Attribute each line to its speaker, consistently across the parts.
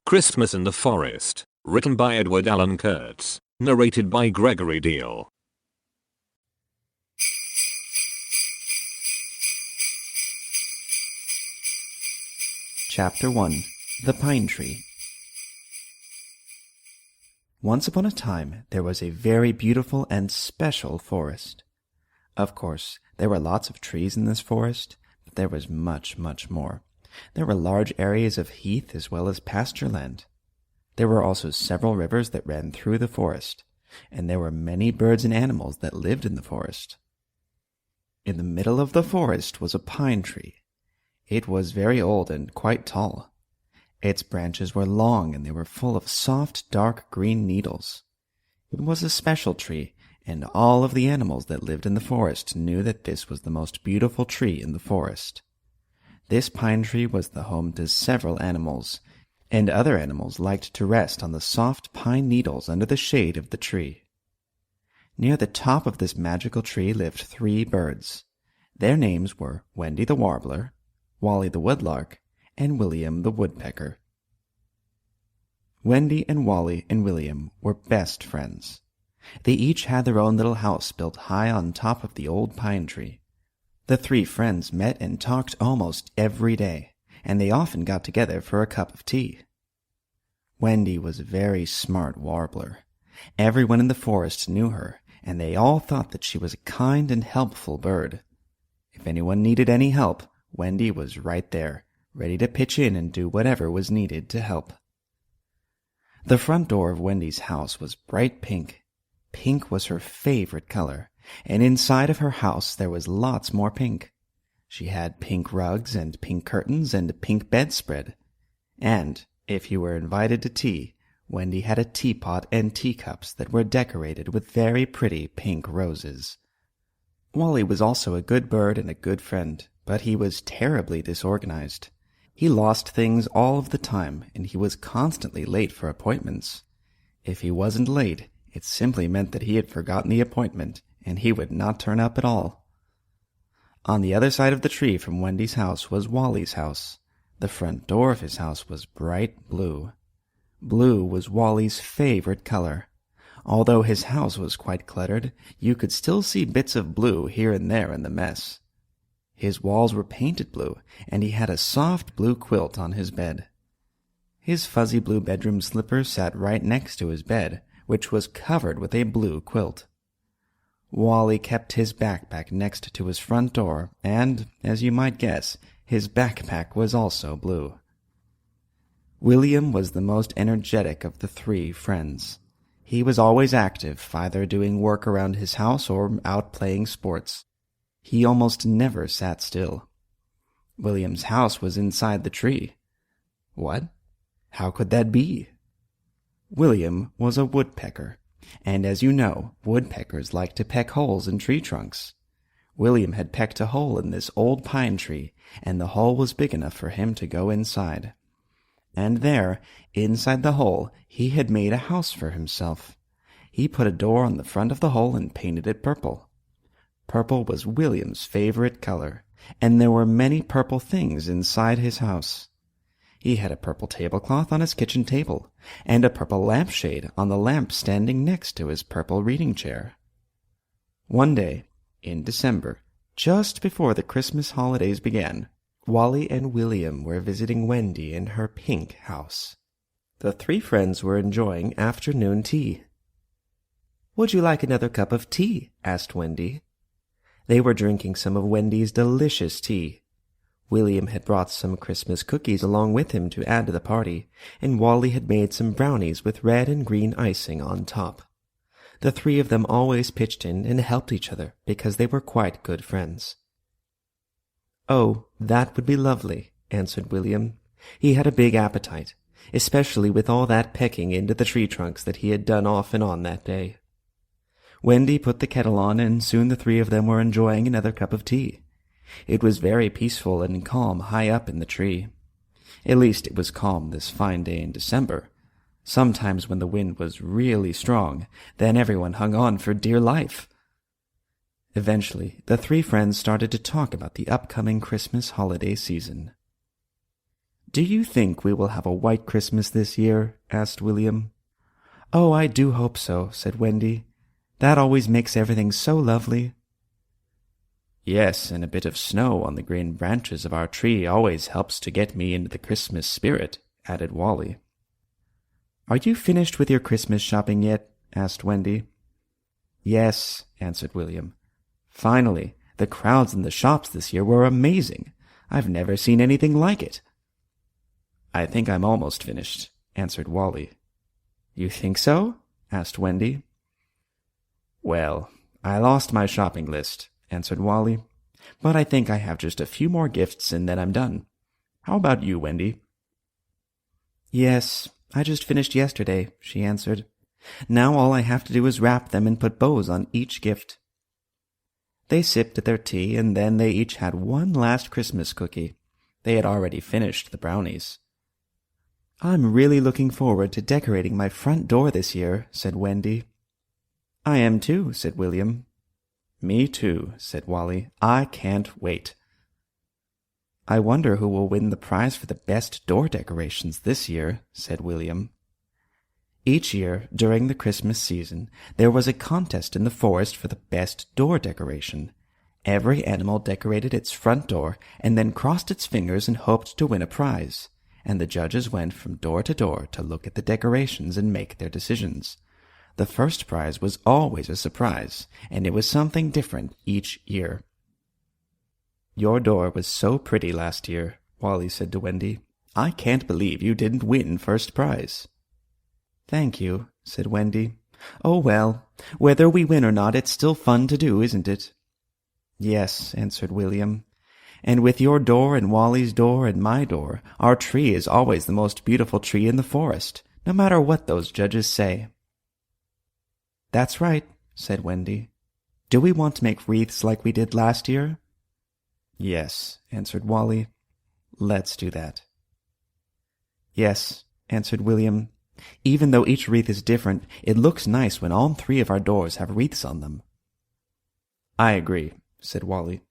Speaker 1: Christmas in the Forest, written by Edward Allen Kurtz, narrated by Gregory Deal.
Speaker 2: Chapter 1. The Pine Tree. Once upon a time, there was a very beautiful and special forest. Of course, there were lots of trees in this forest, but there was much, much more. There were large areas of heath as well as pasture land. There were also several rivers that ran through the forest, and there were many birds and animals that lived in the forest. In the middle of the forest was a pine tree. It was very old and quite tall. Its branches were long and they were full of soft, dark green needles. It was a special tree, and all of the animals that lived in the forest knew that this was the most beautiful tree in the forest. This pine tree was the home to several animals, and other animals liked to rest on the soft pine needles under the shade of the tree. Near the top of this magical tree lived 3 birds. Their names were Wendy the Warbler, Wally the Woodlark, and William the Woodpecker. Wendy and Wally and William were best friends. They each had their own little house built high on top of the old pine tree. The 3 friends met and talked almost every day, and they often got together for a cup of tea. Wendy was a very smart warbler. Everyone in the forest knew her, and they all thought that she was a kind and helpful bird. If anyone needed any help, Wendy was right there, ready to pitch in and do whatever was needed to help. The front door of Wendy's house was bright pink. Pink was her favorite color, and inside of her house there was lots more pink. She had pink rugs and pink curtains and a pink bedspread. And, if you were invited to tea, Wendy had a teapot and teacups that were decorated with very pretty pink roses. Wally was also a good bird and a good friend, but he was terribly disorganized. He lost things all of the time, and he was constantly late for appointments. If he wasn't late, it simply meant that he had forgotten the appointment, and he would not turn up at all. On the other side of the tree from Wendy's house was Wally's house. The front door of his house was bright blue. Blue was Wally's favorite color. Although his house was quite cluttered, you could still see bits of blue here and there in the mess. His walls were painted blue, and he had a soft blue quilt on his bed. His fuzzy blue bedroom slipper sat right next to his bed, which was covered with a blue quilt. Wally kept his backpack next to his front door, and, as you might guess, his backpack was also blue. William was the most energetic of the 3 friends. He was always active, either doing work around his house or out playing sports. He almost never sat still. William's house was inside the tree. What? How could that be? William was a woodpecker, and as you know, woodpeckers like to peck holes in tree trunks. William had pecked a hole in this old pine tree, and the hole was big enough for him to go inside. And there, inside the hole, he had made a house for himself. He put a door on the front of the hole and painted it purple. Purple was William's favorite color, and there were many purple things inside his house. He had a purple tablecloth on his kitchen table, and a purple lampshade on the lamp standing next to his purple reading chair. One day, in December, just before the Christmas holidays began, Wally and William were visiting Wendy in her pink house. The 3 friends were enjoying afternoon tea. "Would you like another cup of tea?" asked Wendy. They were drinking some of Wendy's delicious tea. William had brought some Christmas cookies along with him to add to the party, and Wally had made some brownies with red and green icing on top. The 3 of them always pitched in and helped each other because they were quite good friends. "Oh, that would be lovely," answered William. He had a big appetite, especially with all that pecking into the tree trunks that he had done off and on that day. Wendy put the kettle on, and soon the 3 of them were enjoying another cup of tea. It was very peaceful and calm high up in the tree. At least it was calm this fine day in December. Sometimes when the wind was really strong, then everyone hung on for dear life. Eventually, the 3 friends started to talk about the upcoming Christmas holiday season. "Do you think we will have a white Christmas this year?" asked William. "Oh, I do hope so," said Wendy. "That always makes everything so lovely." "Yes, and a bit of snow on the green branches of our tree always helps to get me into the Christmas spirit," added Wally. "Are you finished with your Christmas shopping yet?" asked Wendy. "Yes," answered William. "Finally, the crowds in the shops this year were amazing. I've never seen anything like it." "I think I'm almost finished," answered Wally. "You think so?" asked Wendy. "Well, I lost my shopping list," answered Wally, "but I think I have just a few more gifts and then I'm done. How about you, Wendy?" "Yes, I just finished yesterday," she answered. "Now all I have to do is wrap them and put bows on each gift." They sipped at their tea, and then they each had one last Christmas cookie. They had already finished the brownies. "I'm really looking forward to decorating my front door this year," said Wendy. "I am too," said William. "Me too," said Wally. "I can't wait." "I wonder who will win the prize for the best door decorations this year," said William. Each year, during the Christmas season, there was a contest in the forest for the best door decoration. Every animal decorated its front door and then crossed its fingers and hoped to win a prize, and the judges went from door to look at the decorations and make their decisions. The first prize was always a surprise, and it was something different each year. "Your door was so pretty last year," Wally said to Wendy. "I can't believe you didn't win first prize." "Thank you," said Wendy. "Oh, well, whether we win or not, it's still fun to do, isn't it?" "Yes," answered William. "And with your door and Wally's door and my door, our tree is always the most beautiful tree in the forest, no matter what those judges say." "That's right," said Wendy. "Do we want to make wreaths like we did last year?" "Yes," answered Wally. "Let's do that." "Yes," answered William. "Even though each wreath is different, it looks nice when all three of our doors have wreaths on them." "I agree," said Wally.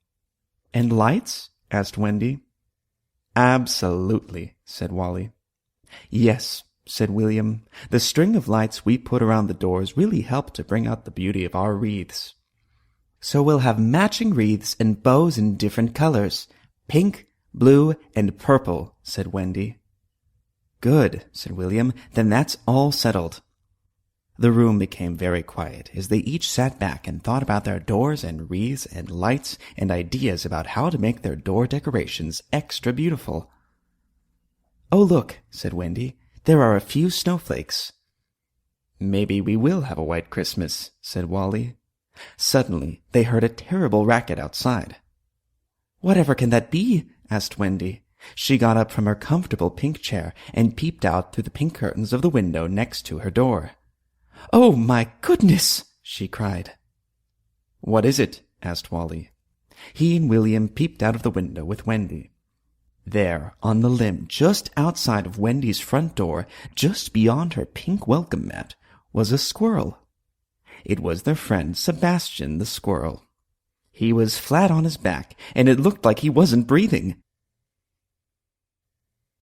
Speaker 2: "And lights?" asked Wendy. "Absolutely," said Wally. "Yes," said William. "The string of lights we put around the doors really help to bring out the beauty of our wreaths." "So we'll have matching wreaths and bows in different colors, pink, blue, and purple," said Wendy. "Good," said William. "Then that's all settled." The room became very quiet as they each sat back and thought about their doors and wreaths and lights and ideas about how to make their door decorations extra beautiful. "Oh, look," said Wendy. "There are a few snowflakes." "Maybe we will have a white Christmas," said Wally. Suddenly, they heard a terrible racket outside. "Whatever can that be?" asked Wendy. She got up from her comfortable pink chair and peeped out through the pink curtains of the window next to her door. "Oh, my goodness!" she cried. "What is it?" asked Wally. He and William peeped out of the window with Wendy. There, on the limb just outside of Wendy's front door, just beyond her pink welcome mat, was a squirrel. It was their friend Sebastian the squirrel. He was flat on his back, and it looked like he wasn't breathing.